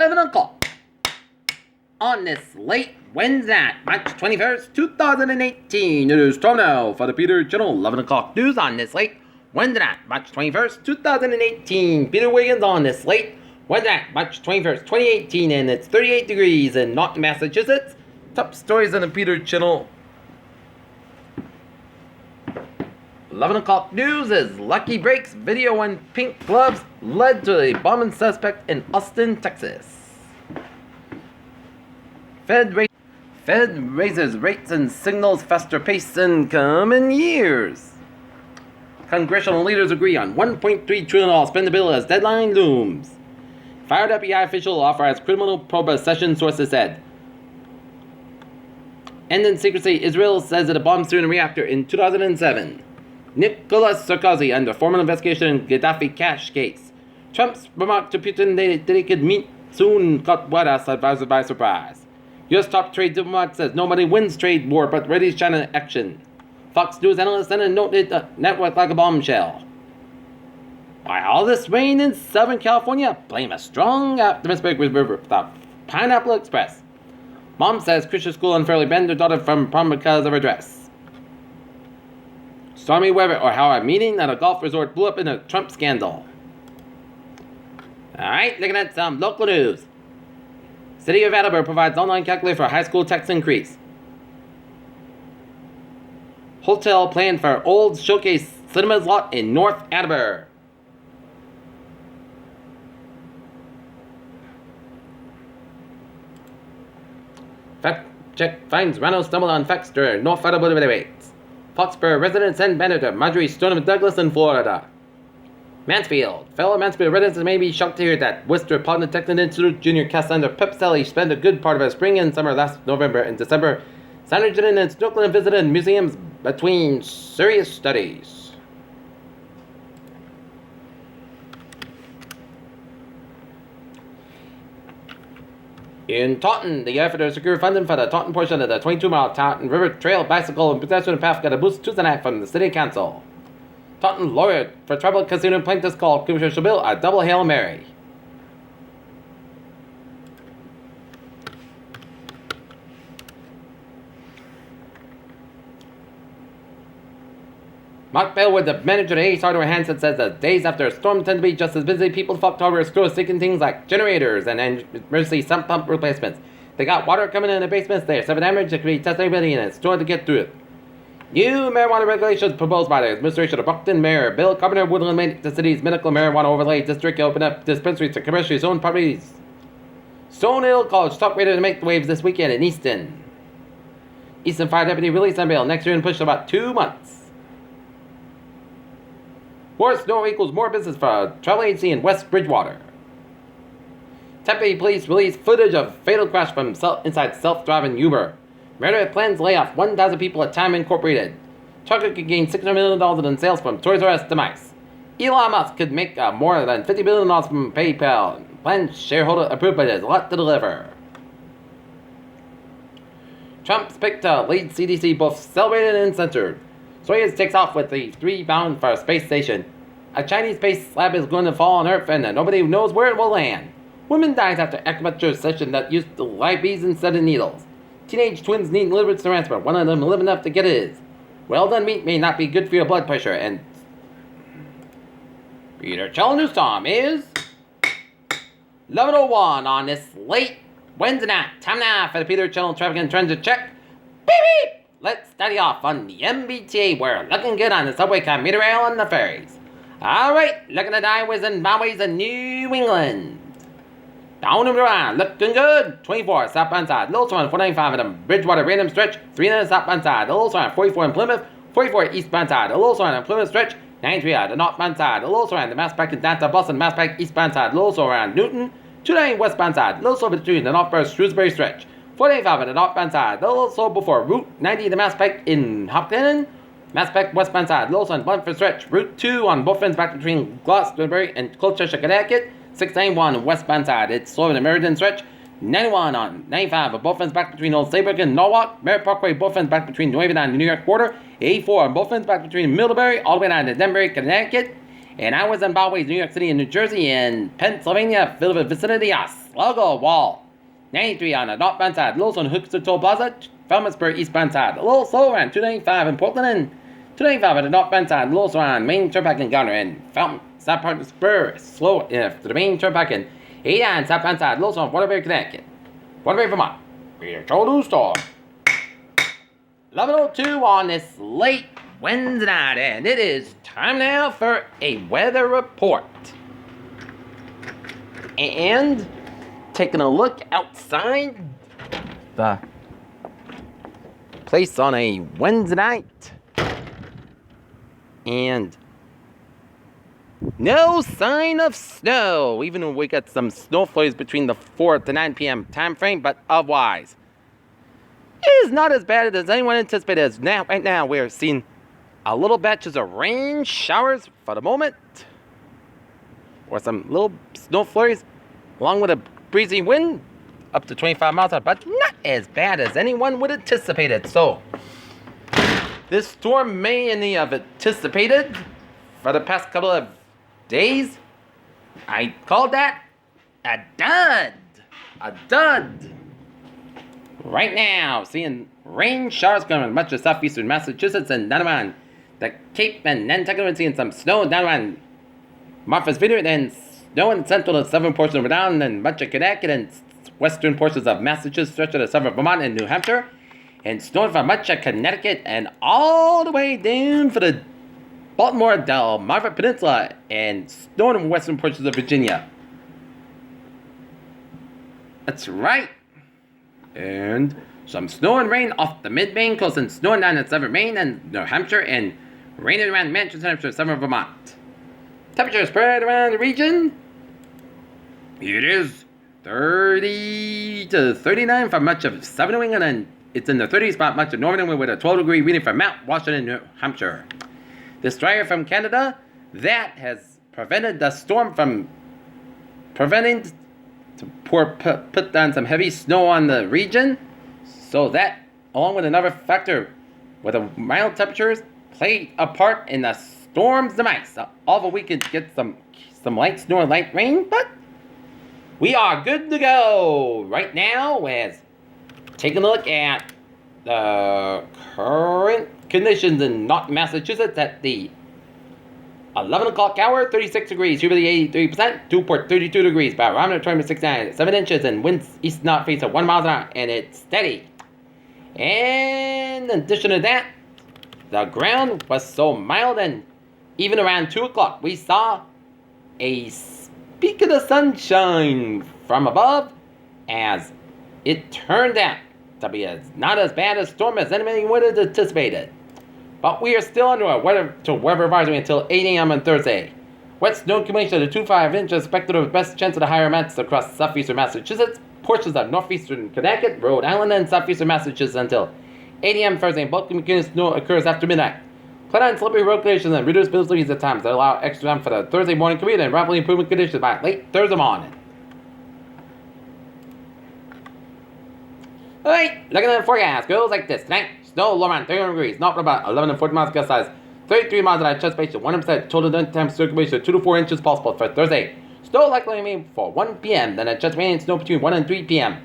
11 o'clock on this late Wednesday, March 21st, 2018. It is time now for the Peter Channel 11 o'clock news on this late Wednesday, March 21st, 2018. Peter Wiggins on this late Wednesday, March 21st, 2018, and it's 38 degrees in Norton, Massachusetts. Top stories on the Peter Channel 11 o'clock news is Lucky Breaks video and pink gloves led to the bombing suspect in Austin, Texas. Fed raises rates and signals faster pace in coming years. Congressional leaders agree on $1.3 trillion spending bill as deadline looms. Fired FBI official authorized criminal probe session, sources said. Ending secrecy, Israel says it bombed through a reactor in 2007. Nicolas Sarkozy under formal investigation in Gaddafi cash case. Trump's remark to Putin that they could meet soon caught White House advisor by surprise. U.S. top trade diplomat says nobody wins trade war but readies China action. Fox News analyst and noted network like a bombshell. Why all this rain in Southern California? Blame a strong atmospheric river without Pineapple Express. Mom says Christian school unfairly banned her daughter from prom because of her dress. Stormy weather, or how a meeting at a golf resort blew up in a Trump scandal. Alright, looking at some local news. City of Attleboro provides online calculator for high school tax increase. Hotel planned for old showcase cinemas lot in North Attleboro. Fact check finds Rano stumbled on Faxter, North Attleboro debates. Foxborough resident send banner to Marjorie Stoneman Douglas in Florida. Mansfield. Fellow Mansfield residents may be shocked to hear that Worcester Polytechnic Institute Junior Cassandra Pepselli spent a good part of her spring and summer last November and December sandwiching and snorkeling visited museums between serious studies. In Taunton, the effort to secure funding for the Taunton portion of the 22-mile Taunton River Trail bicycle and pedestrian path got a boost Tuesday night from the City Council. Taunton lawyer for tribal casino plaintiffs called Commissioner Bill a double Hail Mary. Mark Bellwood, the manager of Ace Hardware Handset, says that days after a storm tend to be just as busy. People flock to hardware stores seeking things like generators and emergency sump pump replacements. They got water coming in the basements there, 7 damage that could be tested in a store to get through it. New marijuana regulations proposed by the administration of Brockton Mayor Bill Carpenter would eliminate the city's medical marijuana overlay district and open up dispensaries to commercially zoned properties. Stone Hill College top rated to make the waves this weekend in Easton. Easton Fire Deputy released on bail next year and pushed about 2 months. More snow equals more business for a travel agency in West Bridgewater. Tempe police released footage of fatal crash from inside self-driving Uber. Meredith plans to lay off 1,000 people at Time Incorporated. Target could gain $600 million in sales from Toys R Us demise. Elon Musk could make more than $50 billion from PayPal. Planned shareholder approved, but there's a lot to deliver. Trump's pick to lead CDC both celebrated and censored. Soyuz takes off with the 3 bound for a space station. A Chinese space lab is going to fall on Earth and nobody knows where it will land. Woman dies after acupuncture session that used live bees instead of needles. Teenage twins need liver transplant. One of them live enough to get his. Well done meat may not be good for your blood pressure. And Peter Channel News time is 11:01 on this late Wednesday night. Time now for the Peter Channel traffic and transit check. Beep beep! Let's study off on the MBTA. We're looking good on the subway, commuter rail, and the ferries. Alright, looking at highways and byways in New England. Down and around, looking good. 24 southbound side, Little Swan 495 in the Bridgewater random stretch. 39 southbound side, Little Swan 44 in Plymouth. 44 eastbound side, Little Swan in Plymouth stretch. 93 the northbound side, Little Swan the Massapequa and down to Boston, Massapequa eastbound side, Little Swan around Newton. 29 westbound side, Little Swan between the Northborough Shrewsbury stretch. 485 on the northbound side, Little Soul before Route 90 the Massapequa in Hopkins. Massapequa westbound side, Little Sun Bluntford stretch. Route 2 on both ends back between Glastonbury and Colchester, Connecticut. 691 westbound side, it's slow in the Meriden stretch. 91 on 95 on both ends back between Old Saybrook and Norwalk. Merritt Parkway both ends back between New Haven and the New York border. 84 on both ends back between Middlebury all the way down to Denbury, Connecticut. And I was in byways, New York City and New Jersey and Pennsylvania, Philadelphia vicinity. logo wall. 93 on the northbound side. Little on Hookster Toll Plaza. Falmouthsburg eastbound side. A little slow around 295 in Portland and 295 at the northbound side. Little around main turnpike and Governor and Fountain South Park Spur. Slow to the main turnpike and 89 southbound side. Little on Waterbury, Connecticut. Waterbury, Vermont. Peter Toll Store. 11:02 on this late Wednesday night, and it is time now for a weather report. And taking a look outside the place on a Wednesday night, and no sign of snow, even though we got some snow flurries between the 4 to 9 p.m. time frame, but otherwise it is not as bad as anyone anticipated. As now, right now, we're seeing a little batches of rain showers for the moment, or some little snow flurries, along with a breezy wind up to 25 miles an hour, but not as bad as anyone would anticipate it. So, this storm may have anticipated for the past couple of days. I called that a dud. A dud. Right now, seeing rain showers coming in much of southeastern Massachusetts and down around the Cape and Nantucket. We're seeing some snow down around Martha's Vineyard and snow in central and southern portions of Rhode Island and much of Connecticut and western portions of Massachusetts, stretch of the southern Vermont and New Hampshire, and snowing for much of Connecticut and all the way down for the Baltimore, Delmarva Peninsula, and snowing in western portions of Virginia. That's right. And some snow and rain off the mid-Maine coast and snowing down in southern Maine and New Hampshire and raining around Manchester, Hampshire, southern Vermont. Temperature spread around the region. It is 30 to 39 for much of southern New England, and it's in the 30s for much of northern England with a 12-degree reading for Mount Washington, New Hampshire. This dryer from Canada, that has prevented the storm from preventing to put down some heavy snow on the region. So that, along with another factor with the mild temperatures, played a part in the storms demise. Although we could get some light snow and light rain, but we are good to go right now. As taking a look at the current conditions in North Massachusetts at the 11 o'clock hour, 36 degrees, humidity 83%, Newport 32 degrees, barometer 26.9, 7 inches, and winds east north face of 1 mile an hour, and it's steady. And in addition to that, the ground was so mild, and even around 2 o'clock, we saw a speak of the sunshine from above, as it turned out to be not as bad a storm as anybody would have anticipated. But we are still under a weather advisory until 8 a.m. on Thursday. Wet snow accumulation of 2 to 5 inches expected with best chance of the higher amounts across southeastern Massachusetts, portions of northeastern Connecticut, Rhode Island, and southeastern Massachusetts until 8 a.m. Thursday. Bulk accumulation snow occurs after midnight. Plan on slippery road conditions and reduced visibility at times that allow extra time for the Thursday morning commute and rapidly improving conditions by late Thursday morning. Alright, looking at the forecast, goes like this. Tonight, snow low around 31 degrees, north about 11 to 14 miles gust size, 33 miles an hour chest space, 100% total daytime circulation of 2 to 4 inches possible for Thursday. Snow likely rain for 1 p.m., then a chest rain and snow between 1 and 3 p.m.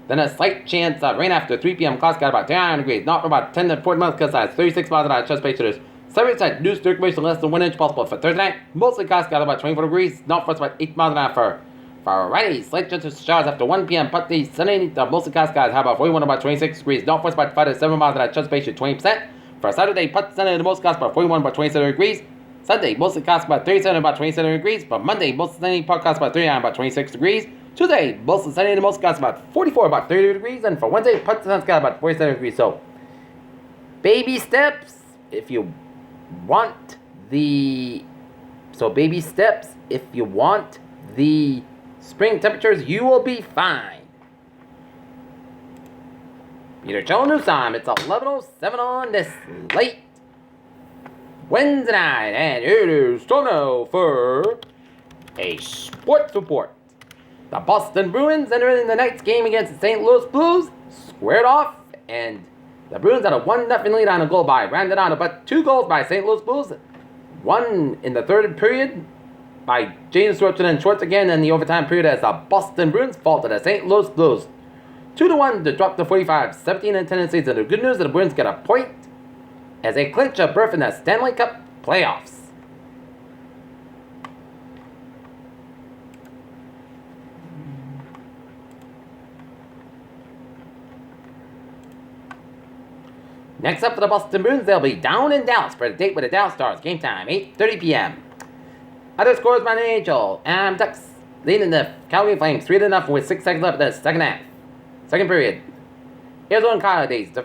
Then a slight chance of rain after 3 p.m. Clouds got about 39 degrees, north about 10 to 14 miles gust size, 36 miles an hour chest space, there's 7% new circulation less than 1 inch possible for Thursday night. Mostly clouds got about 24 degrees, north for about 8 miles an hour for Friday, slight chance of showers after 1 p.m. But the Sunday, the mostly clouds got about 41 about 26 degrees. Northwest about 5 to 7 miles an hour, chance space 20%. For Saturday, but Sunday, the most clouds about 41 about 27 degrees. Sunday, mostly clouds about 37 about 27 degrees. For Monday, mostly sunny, part clouds about 39 about 26 degrees. Tuesday, mostly sunny, the most clouds about 44 about 30 degrees. And for Wednesday, part sun's got about 47 degrees. So, baby steps if you want the spring temperatures, you will be fine. Peter Cello News Time. It's 11:07 on this late Wednesday night, and it is time now for a sports report. The Boston Bruins entering the night's game against the St. Louis Blues squared off, and the Bruins had a 1-0 lead on a goal by Brandon Otto, but 2 goals by St. Louis Blues. One in the third period, by James Schwartz and Schwartz again in the overtime period as the Boston Bruins fall to the St. Louis Blues 2-1 to drop the 45-17 tendencies. And the good news is the Bruins get a point as they clinch a berth in the Stanley Cup playoffs. Next up for the Boston Bruins, they'll be down in Dallas for a date with the Dallas Stars. Game time, 8:30 p.m. Other scores by the NHL. Ducks leading the Calgary Flames 3-0 with 6 seconds left in the second half. Second period. Arizona Coyotes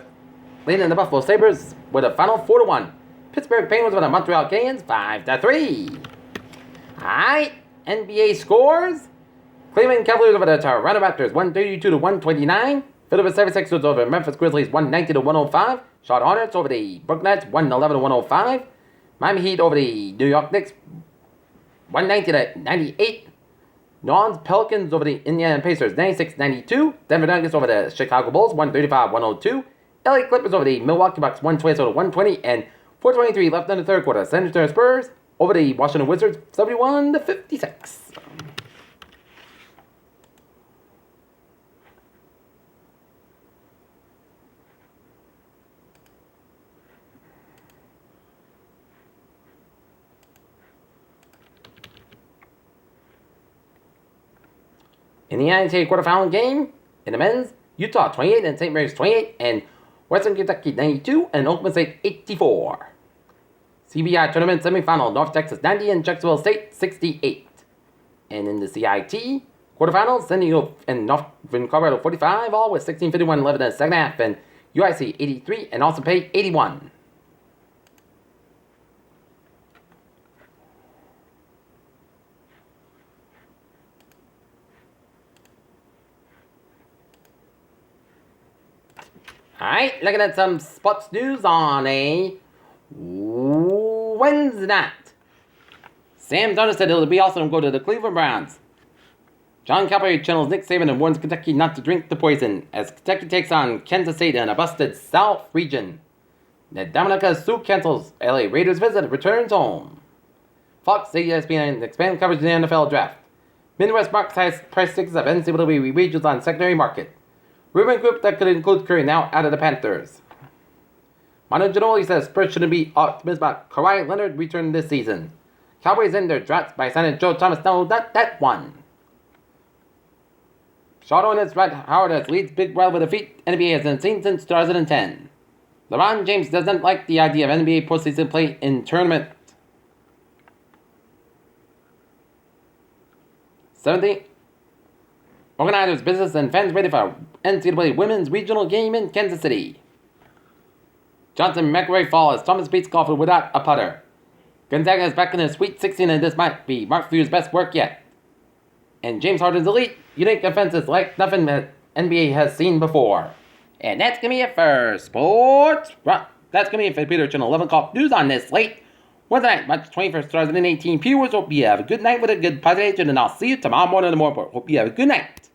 leading the Buffalo Sabres with a final 4-1. Pittsburgh Penguins with the Montreal Canadiens 5-3. Alright, NBA scores. Cleveland Cavaliers over the Toronto Raptors 132-129. Philadelphia 76ers over Memphis Grizzlies 190-105. Charlotte Hornets over the Brooklyn Nets 111-105. Miami Heat over the New York Knicks 190-98. New Orleans Pelicans over the Indiana Pacers 96-92. Denver Nuggets over the Chicago Bulls 135-102. LA Clippers over the Milwaukee Bucks 120-120. And 4:23 left in the third quarter. San Antonio Spurs over the Washington Wizards 71-56. In the NCAA quarterfinal game, in the men's, Utah 28 and St. Mary's 28 and Western Kentucky 92 and Oklahoma State 84. CBI tournament semifinal, North Texas 90 and Jacksonville State 68. And in the CIT quarterfinals, San Diego and Northern Colorado 45, all with 16:51 left in the second half, and UIC 83 and Austin Peay 81. Alright, looking at some sports news on a Wednesday night. Sam Darnold said it'll be awesome to go to the Cleveland Browns. John Calipari channels Nick Saban and warns Kentucky not to drink the poison as Kentucky takes on Kansas State in a busted South region. The Dominica Sioux cancels LA Raiders visit, returns home. Fox, ESPN expand coverage of the NFL draft. Midwest marks highest price tickets of NCAA wages on secondary market. Rumor group that could include Curry now out of the Panthers. Manu Ginobili says Spurs shouldn't be optimistic about Kawhi Leonard returning this season. Cowboys end their drafts by signing Joe Thomas. No, not that one. Charlotte Hornets Red Howard has leads Big Brother with a feat NBA hasn't seen since 2010. LeBron James doesn't like the idea of NBA postseason play in tournament. 70. Organizers, business, and fans ready for NCAA Women's Regional Game in Kansas City. Johnson McRae fall as Thomas beats golfer without a putter. Gonzaga is back in the Sweet 16 and this might be Mark Few's best work yet. And James Harden's elite, unique offenses like nothing that NBA has seen before. And that's going to be it for Sports Rock. That's going to be it for Peter Channel 11 o'clock news on this late Wednesday night, March 21st, 2018. Viewers, hope you have a good night with a good positive, and I'll see you tomorrow morning in the morning. Hope you have a good night.